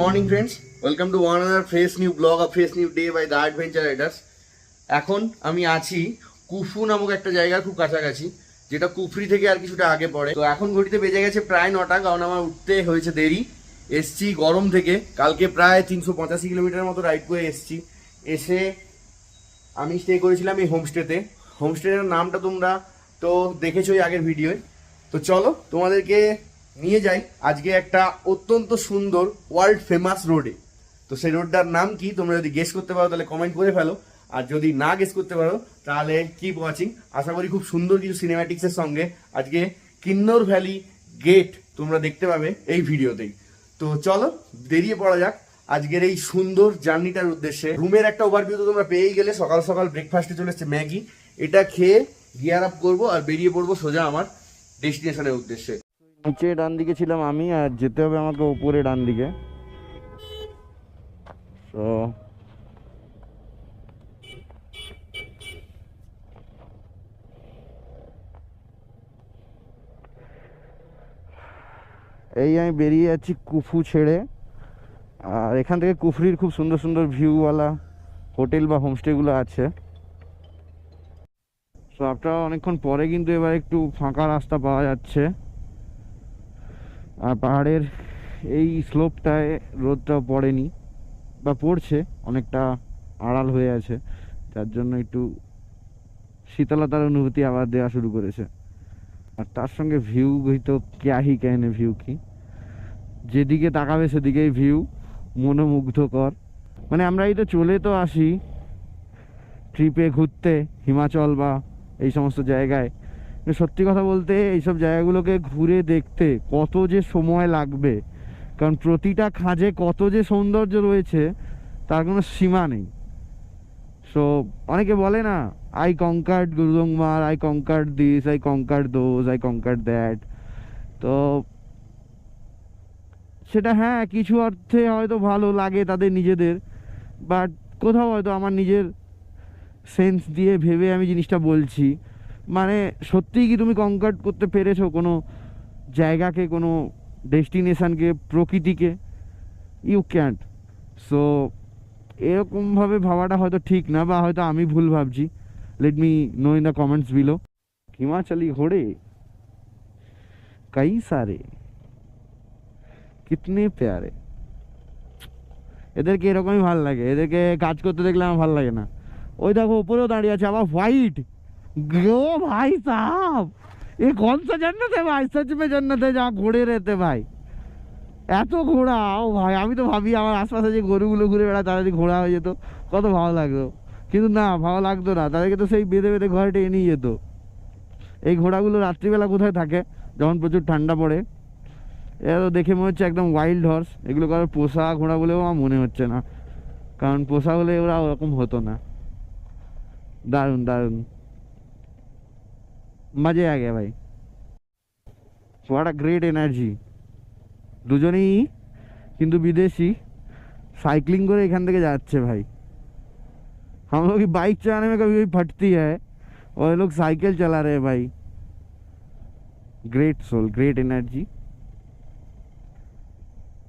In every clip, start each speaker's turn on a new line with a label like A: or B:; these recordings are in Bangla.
A: Morning friends, welcome to one another fresh new blog of fresh new day by the adventure riders. এখন আমি আছি কুফু নামক একটা জায়গার খুব কাছাকাছি, যেটা কুফরি থেকে আর কিছুটা আগে পড়ে। তো এখন ঘড়িতে বেজে গেছে প্রায় 9টা, কারণ আমার উঠতে হয়েছে দেরি। এসছি গরম থেকে, কালকে প্রায় 385 কিলোমিটার মতো রাইড করে এসছি। এসে আমি স্টে করেছিলাম এই হোমস্টেতে। হোমস্টের নামটা তোমরা তো দেখেছোই আগের ভিডিওয়। তো চলো তোমাদেরকে নিয়ে যাই আজকে একটা অত্যন্ত সুন্দর ওয়ার্ল্ড ফেমাস রোডে। তো সেই রোডটার নাম কি তোমরা যদি গেস করতে পারো তাহলে কমেন্ট করে ফেলো, আর যদি না গেস করতে পারো তাহলে কিপ ওয়াচিং। আশা করি খুব সুন্দর কিছু সিনেম্যাটিক্সের সঙ্গে আজকে কিন্নর ভ্যালি গেট তোমরা দেখতে পাবে এই ভিডিওতেই। তো চলো বেরিয়ে পড়া যাক আজকের এই সুন্দর জার্নিটার উদ্দেশ্যে। রুমের একটা ওভারভিউ তো তোমরা পেয়েই গেলে। সকাল সকাল ব্রেকফাস্টে চলে এসছে ম্যাগি, এটা খেয়ে গিয়ার আপ করবো আর বেরিয়ে পড়বো সোজা আমার ডেস্টিনেশনের উদ্দেশ্যে। নিচে ডান দিকে ছিলাম আমি, আর যেতে হবে আমাকে উপরে ডান দিকে। তো এই আমি বেরিয়ে যাচ্ছি কুফু ছেড়ে। আর এখান থেকে কুফরির খুব সুন্দর সুন্দর ভিউওয়ালা হোটেল বা হোমস্টেগুলো আছে। তো আপনারা অনেকক্ষণ পরে কিন্তু এবার একটু ফাঁকা রাস্তা পাওয়া যাচ্ছে। আর পাহাড়ের এই স্লোপটায় রোদটাও পড়েনি বা পড়ছে, অনেকটা আড়াল হয়ে আছে, যার জন্য একটু শীতলতার অনুভূতি আবার দেওয়া শুরু করেছে। আর তার সঙ্গে ভিউ তো ক্যাহি কেনে ভিউ কি, যেদিকে তাকাবে সেদিকেই ভিউ, মনোমুগ্ধকর। মানে আমরা এই তো চলে তো আসি ট্রিপে ঘুরতে হিমাচল বা এই সমস্ত জায়গায়, সত্যি কথা বলতে এইসব জায়গাগুলোকে ঘুরে দেখতে কত যে সময় লাগবে, কারণ প্রতিটা খাঁজে কত যে সৌন্দর্য রয়েছে তার কোনো সীমা নেই। সো অনেকে বলে না, I conquered Gurudongmar, I conquered this, I conquered those, I conquered that. তো সেটা হ্যাঁ কিছু অর্থে হয়তো ভালো লাগে তাদের নিজেদের, বাট কোথাও হয়তো আমার নিজের সেন্স দিয়ে ভেবে আমি জিনিসটা বলছি। মানে সত্যিই কি তুমি কনকার্ড করতে পেরেছো কোনো জায়গাকে, কোনো ডেস্টিনেশনকে, প্রকৃতিকে? You can't. সো এরকমভাবে ভাবাটা হয়তো ঠিক না, বা হয়তো আমি ভুল ভাবছি। Let me know in the comments below. Himachali ঘোড়ে কই সারে, কিতনে প্যারে। এদেরকে এরকমই ভালো লাগে, এদেরকে কাজ করতে দেখলে আমার ভালো লাগে না। ওই দেখো উপরেও দাঁড়িয়ে আছে আবার হোয়াইট। गो भाई साहब, ये कौन सा जन्नत है भाई, सच में जन्नत है जहाँ घोड़े रहते भाई। এত ঘোড়া ও ভাই, আমি তো ভাবি আমার আশপাশে যে গরুগুলো ঘুরে বেড়ায় তারা যদি ঘোড়া হয়ে যেত কত ভালো লাগতো, কিন্তু না, ভালো লাগতো না। তাদেরকে তো সেই বেঁধে বেঁধে ঘরে টেনে নিয়ে যেত। এই ঘোড়াগুলো রাত্রিবেলা কোথায় থাকে যখন প্রচুর ঠান্ডা পড়ে? এরা তো দেখে মনে হচ্ছে একদম ওয়াইল্ড হর্স। এগুলো কারোর পোষা ঘোড়া বলেও আমার মনে হচ্ছে না, কারণ পোষা হলে ওরা ওরকম হতো না। দারুণ দারুণ, মজে আ গিয়া ভাই, হোয়াট আ গ্রেট এনার্জি। দুজনেই কিন্তু বিদেশি, साइकिलिंग করে এখান থেকে যাচ্ছে ভাই। हम लोग की बाइक चलाने में कभी कभी फटती है और ये लोग साइकिल चला रहे हैं भाई। Great soul, great energy.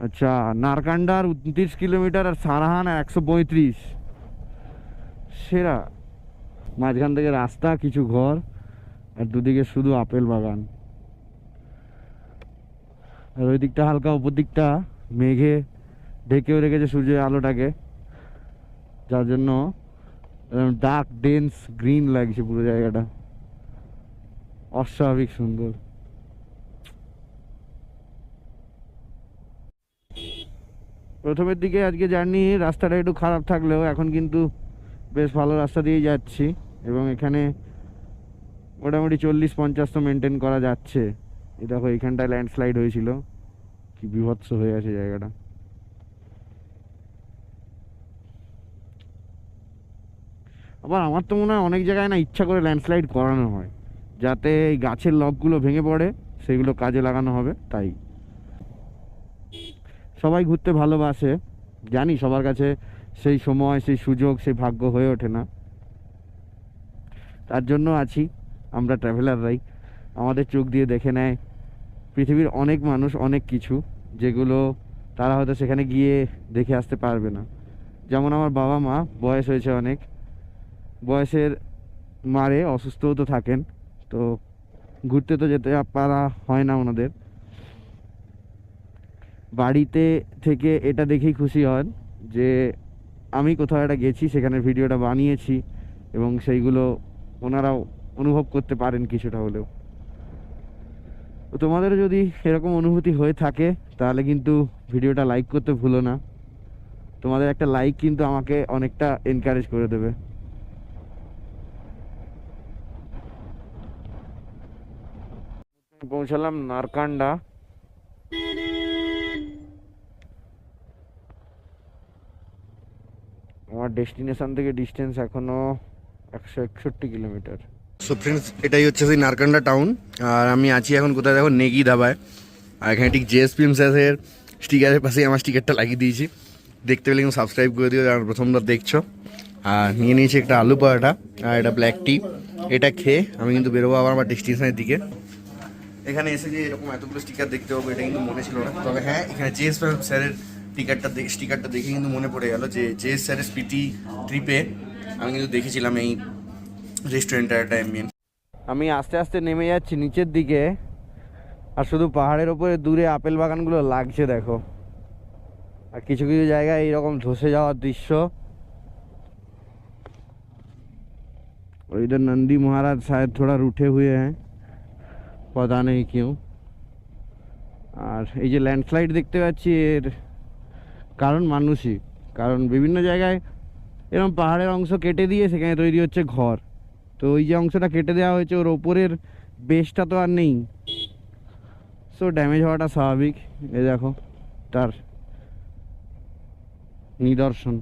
A: अच्छा, नारकंडार 29 কিলোমিটার আর সারাহান 135। সেরা। মাঝখান থেকে রাস্তা, কিছু ঘর, আর দুদিকে শুধু আপেল বাগান। আর ওই দিকটা হালকা উপর দিকটা মেঘে ঢেকেও রেখেছে সূর্যের আলোটাকে, যার জন্য ডার্ক ডেন্স গ্রিন লাগছে পুরো জায়গাটা, অস্বাভাবিক সুন্দর। প্রথমের দিকে আজকে জার্নি রাস্তাটা একটু খারাপ থাকলেও এখন কিন্তু বেশ ভালো রাস্তা দিয়ে যাচ্ছি, এবং এখানে মোটামুটি 40-50 তো মেনটেন করা যাচ্ছে। এই দেখো এইখানটায় ল্যান্ডস্লাইড হয়েছিল, কি বিভৎস হয়ে আছে জায়গাটা। আবার আমার তো মনে হয় অনেক জায়গায় না ইচ্ছা করে ল্যান্ডস্লাইড করানো হয়, যাতে এই গাছের লকগুলো ভেঙে পড়ে, সেগুলো কাজে লাগানো হবে। তাই সবাই ঘুরতে ভালোবাসে, জানি সবার কাছে সেই সময়, সেই সুযোগ, সেই ভাগ্য হয়ে ওঠে না। তার জন্য আছি আমরা ট্রাভেলাররাই, আমাদের চোখ দিয়ে দেখে নেয় পৃথিবীর অনেক মানুষ, অনেক কিছু, যেগুলো
B: তারা হয়তো সেখানে গিয়ে দেখে আসতে পারবে না। যেমন আমার বাবা মা বয়স হয়েছে অনেক, বয়সের মারে অসুস্থও তো থাকেন, তো ঘুরতে তো যেতে পারা হয় না ওনাদের। বাড়িতে থেকে এটা দেখেই খুশি হন যে আমি কোথাও একটা গেছি, সেখানে ভিডিওটা বানিয়েছি এবং সেইগুলো ওনারাও অনুভব করতে পারেন কিছুটা হলেও। তো তোমাদের যদি এরকম অনুভূতি হয়ে থাকে তাহলে কিন্তু ভিডিওটা লাইক করতে ভুলো না। তোমাদের একটা লাইক কিন্তু আমাকে অনেকটা এনকারেজ করে দেবে। পৌঁছালাম নারকান্ডা। আমার ডেস্টিনেশন থেকে ডিস্টেন্স এখনো 161 কিলোমিটার।
A: সো ফ্রেন্ডস, এটাই হচ্ছে সেই নারকান্ডা টাউন। আর আমি আছি এখন কোথায় দেখো, নেগি ধাবায়। আর এখানে ঠিক জেএস ফিল্মসের স্টিকারের পাশেই আমার স্টিকারটা লাগিয়ে দিয়েছি। দেখতে পেলে কিন্তু সাবস্ক্রাইব করে দিও যারা প্রথমবার দেখছো। আর নিয়ে নিয়েছি একটা আলু পরোটা আর এটা ব্ল্যাক টি। এটা খেয়ে আমি কিন্তু বেরোবো আবার আমার ডেস্টিনেশনের দিকে। এখানে এসে যে এরকম এতগুলো স্টিকার দেখতে পাবো এটা কিন্তু মনে ছিল না। তবে হ্যাঁ, এখানে জেএস স্যারের স্টিকারটা দেখে কিন্তু মনে পড়ে গেল যে জেএস স্যারের স্পিতি ট্রিপে আমি কিন্তু দেখেছিলাম এই রেস্টুরেন্টটা একটা অ্যাম্বিয়েন্স।
B: আমি আস্তে আস্তে নেমে যাচ্ছি নিচের দিকে, আর শুধু পাহাড়ের ওপরে দূরে আপেল বাগানগুলো লাগছে দেখো। আর কিছু কিছু জায়গায় এইরকম ধসে যাওয়ার দৃশ্য। और इधर नंदी महाराज शायद थोड़ा रूठे हुए हैं, पता नहीं क्यों। আর এই যে ল্যান্ডস্লাইড দেখতে পাচ্ছি এর কারণ মানুষই। কারণ বিভিন্ন জায়গায় এরকম পাহাড়ের অংশ কেটে দিয়ে সেখানে তৈরি হচ্ছে ঘর। তো ওই যে অংশটা কেটে দেওয়া হয়েছে ওর ওপরের বেসটা তো আর নেই, সো ড্যামেজ হওয়াটা স্বাভাবিক। এই দেখো তার নিদর্শন।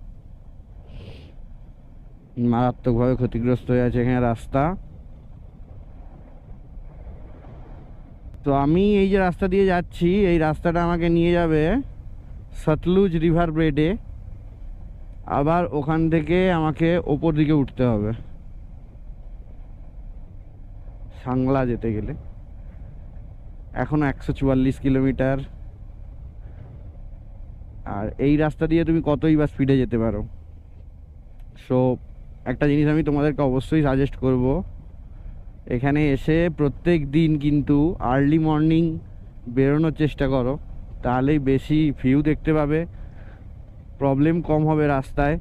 B: মারাত্মকভাবে ক্ষতিগ্রস্ত হয়ে আছে এখানে রাস্তা। তো আমি এই যে রাস্তা দিয়ে যাচ্ছি, এই রাস্তাটা আমাকে নিয়ে যাবে সতলুজ রিভার বেডে। আবার ওখান থেকে আমাকে ওপর দিকে উঠতে হবে সাংলা যেতে গেলে। এখনো 144 কিলোমিটার। আর এই রাস্তা দিয়ে তুমি কতই বা স্পিডে যেতে পারো। সো একটা জিনিস আমি তোমাদেরকে অবশ্যই সাজেস্ট করব, এখানে এসে প্রত্যেক দিন কিন্তু আর্লি মর্নিং বেরোনোর চেষ্টা করো, তাহলেই বেশি ভিউ দেখতে পাবে, প্রবলেম কম হবে রাস্তায়,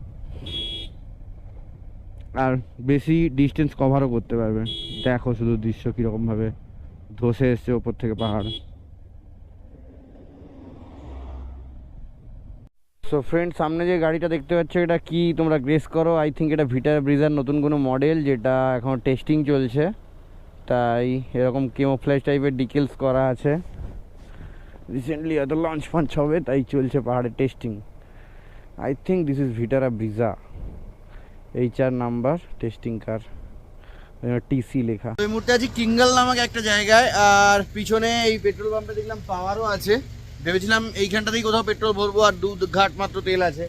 B: আর বেশি ডিস্টেন্স কভারও করতে পারবে। দেখো শুধু দৃশ্য কীরকমভাবে ধসে এসছে ওপর থেকে পাহাড়। সো ফ্রেন্ড, সামনে যে গাড়িটা দেখতে পাচ্ছ এটা কি তোমরা গেস করো। আই থিঙ্ক এটা ভিটার ব্রিজার নতুন কোনো মডেল, যেটা এখন টেস্টিং চলছে। তাই এরকম কেমোফ্ল্যাশ টাইপের ডিটেলস করা আছে। রিসেন্টলি এত লঞ্চ ফাঞ্চ হবে তাই চলছে পাহাড়ের testing. I think this is ভিটারা Brezza, HR number testing car, TC লেখা।
A: এই মুহূর্তে আছি কিঙ্গল নামক একটা জায়গায়। আর পিছনে এই পেট্রোল পাম্পে দেখলাম পাওয়ারও আছে। ভেবেছিলাম এইখানটাতেই কোথাও পেট্রোল ভরবো, আর 2 ঘাট মাত্র তেল আছে।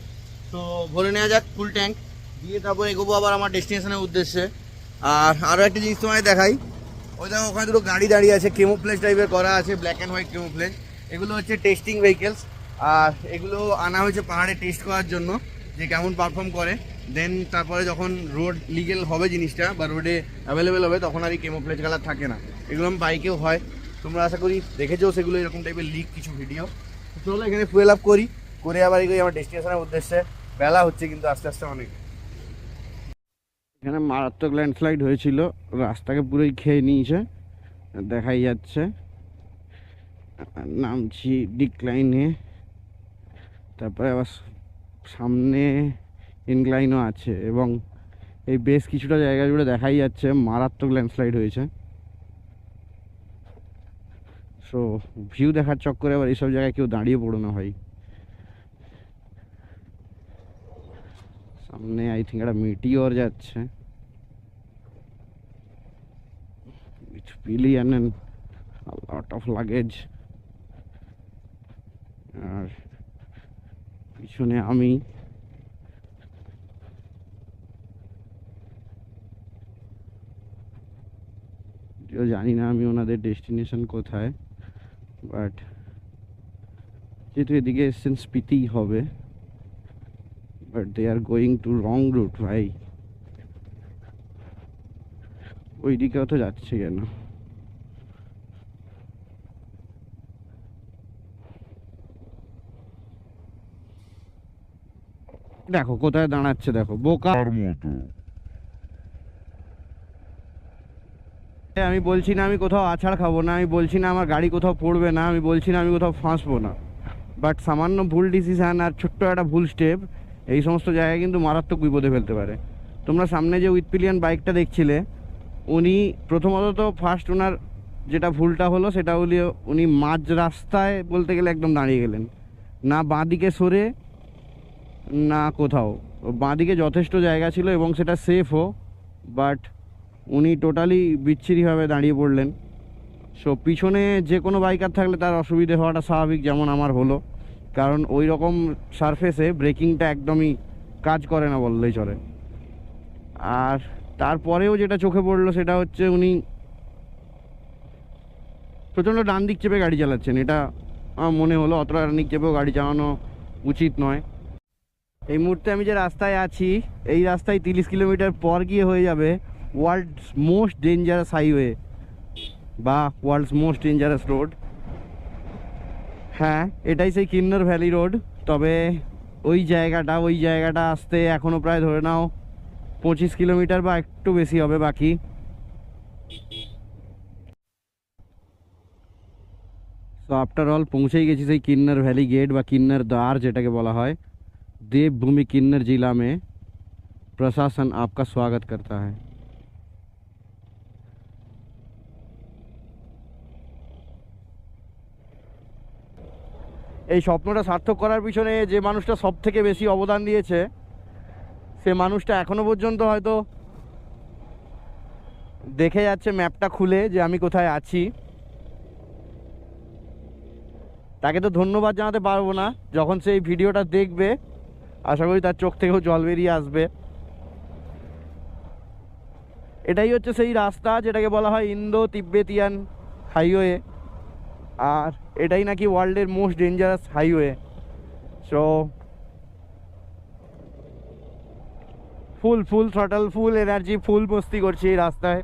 A: তো ভরে নেওয়া যাক ফুল ট্যাঙ্ক দিয়ে, তারপর এগোবো আবার আমার ডেস্টিনেশনের উদ্দেশ্যে। আর আরও একটা জিনিস তোমায় দেখাই, ওই দেখো ওখানে দুটো গাড়ি দাঁড়িয়ে আছে, কেমোফ্লেজ টাইপের করা আছে, ব্ল্যাক অ্যান্ড হোয়াইট কেমোফ্লেজ। এগুলো হচ্ছে টেস্টিং ভেহিকেলস। আর এগুলো আনা হয়েছে পাহাড়ে টেস্ট করার জন্য যে কেমন পারফর্ম করে। দেন তারপরে যখন রোড লিগেল হবে জিনিসটা বা রোডে অ্যাভেলেবেল হবে তখন আর এই কেমোফ্লেজ কালার থাকে না। এগুলো বাইকেও হয়, তোমরা আশা করি দেখেছো সেগুলো, এরকম টাইপের লিক কিছু ভিডিও। চলো এখানে ফুয়েল আপ করি, করে আবার এগোই আমার ডেস্টিনেশনের উদ্দেশ্যে। বেলা হচ্ছে কিন্তু আস্তে আস্তে অনেক।
B: এখানে মারাত্মক ল্যান্ডস্লাইড হয়েছিল, রাস্তাকে পুরোই খেয়ে নিয়েছে, দেখাই যাচ্ছে। নামছি ডিক্লাইনে, তারপরে আবার সামনে ইনক্লাইনও আছে, এবং এই বেশ কিছুটা জায়গা জুড়ে দেখাই যাচ্ছে মারাত্মক ল্যান্ডস্লাইড হয়েছে। সো ভিউ দেখার চক্করে আবার এইসব জায়গায় কেউ দাঁড়িয়ে পড়ো না ভাই। সামনে আই থিঙ্ক একটা মিটিওর যাচ্ছে। It's billion and a lot of luggage. আর পিছনে আমি। জানি না আমি ওনাদের ডেস্টিনেশন কোথায়, বাট যেহেতু এদিকে এসছেন স্পিতি হবে, but they are going to wrong route ভাই। ওই দিকেও তো যাচ্ছে কেন? দেখো কোথায় দাঁড়াচ্ছে, দেখো বোকার মতো। আমি বলছি না আমি কোথাও আছাড় খাবো না, আমি বলছি না আমার গাড়ি কোথাও পড়বে না, আমি বলছি না আমি কোথাও ফাঁসবো না, বাট সামান্য ভুল ডিসিশান আর ছোট্ট একটা ভুল স্টেপ এই সমস্ত জায়গায় কিন্তু মারাত্মক বিপদে ফেলতে পারে। তোমরা সামনে যে উইথ পিলিয়ন বাইকটা দেখছিলে, উনি প্রথমত তো ফার্স্ট ওনার যেটা ভুলটা হলো সেটা হলো উনি মাঝ রাস্তায় বলতে গেলে একদম দাঁড়িয়ে গেলেন, না বাঁদিকে সরে না কোথাও। বাঁদিকে যথেষ্ট জায়গা ছিল এবং সেটা সেফও, বাট উনি টোটালি বিচ্ছিরিভাবে দাঁড়িয়ে পড়লেন। সো পিছনে যে কোনো বাইকার থাকলে তার অসুবিধে হওয়াটা স্বাভাবিক, যেমন আমার হলো, কারণ ওই রকম সারফেসে ব্রেকিংটা একদমই কাজ করে না বললেই চলে। আর তারপরেও যেটা চোখে পড়লো সেটা হচ্ছে উনি প্রচণ্ড ডান দিক চেপে গাড়ি চালাচ্ছেন। এটা আমার মনে হলো অতটা ডান দিক চেপেও গাড়ি চালানো উচিত নয়। এই মুহূর্তে আমি যে রাস্তায় আছি, এই রাস্তায় 30 কিলোমিটার পর গিয়ে হয়ে যাবে ওয়ার্ল্ডস মোস্ট ডেঞ্জারাস হাইওয়ে বা ওয়ার্ল্ডস মোস্ট ডেঞ্জারাস রোড। হ্যাঁ, এটাই সেই কিন্নর ভ্যালি রোড, তবে ওই জায়গাটা আসতে এখনও প্রায় ধরে নাও 25 কিলোমিটার বা একটু বেশি হবে বাকি। তো আফটার অল পৌঁছেই গেছি সেই কিন্নর ভ্যালি गेट বা কিন্নর দ্বার যেটাকে বলা হয়। देवभूमि किन्नर जिला में प्रशासन आपका स्वागत करता है। এই স্বপ্নটা সার্থক করার পিছনে যে মানুষটা সব থেকে বেশি অবদান দিয়েছে, সে মানুষটা এখনো পর্যন্ত হয়তো দেখে যাচ্ছে ম্যাপটা খুলে যে আমি কোথায় আছি। তাকে তো ধন্যবাদ জানাতে পারবো না, যখন সেই ভিডিওটা দেখবে আশা করি তার চোখ থেকেও জল বেরিয়ে আসবে। এটাই হচ্ছে সেই রাস্তা যেটাকে বলা হয় ইন্দো তিব্বেতিয়ান হাইওয়ে, আর এটাই নাকি ওয়ার্ল্ডের most dangerous highway. So full throttle, full energy, full মস্তি করছি এই রাস্তায়।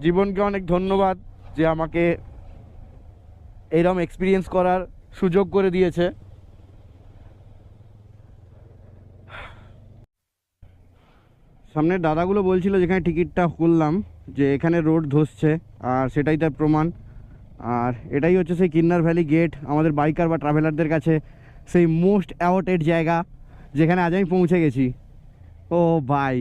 B: জীবনকে অনেক ধন্যবাদ যে আমাকে এইরকম এক্সপিরিয়েন্স করার সুযোগ করে দিয়েছে। সামনের দাদাগুলো বলছিল যেখানে টিকিটটা করলাম যে এখানে রোড ধসছে, আর সেটাই তার প্রমাণ। আর এটাই হচ্ছে সেই কিন্নর ভ্যালি गेट, আমাদের বাইকার বা ট্রাভেলারদের কাছে সেই মোস্ট অ্যাওয়ার্টেড জায়গা যেখানে আজ আমি পৌঁছে গেছি। ও ভাই,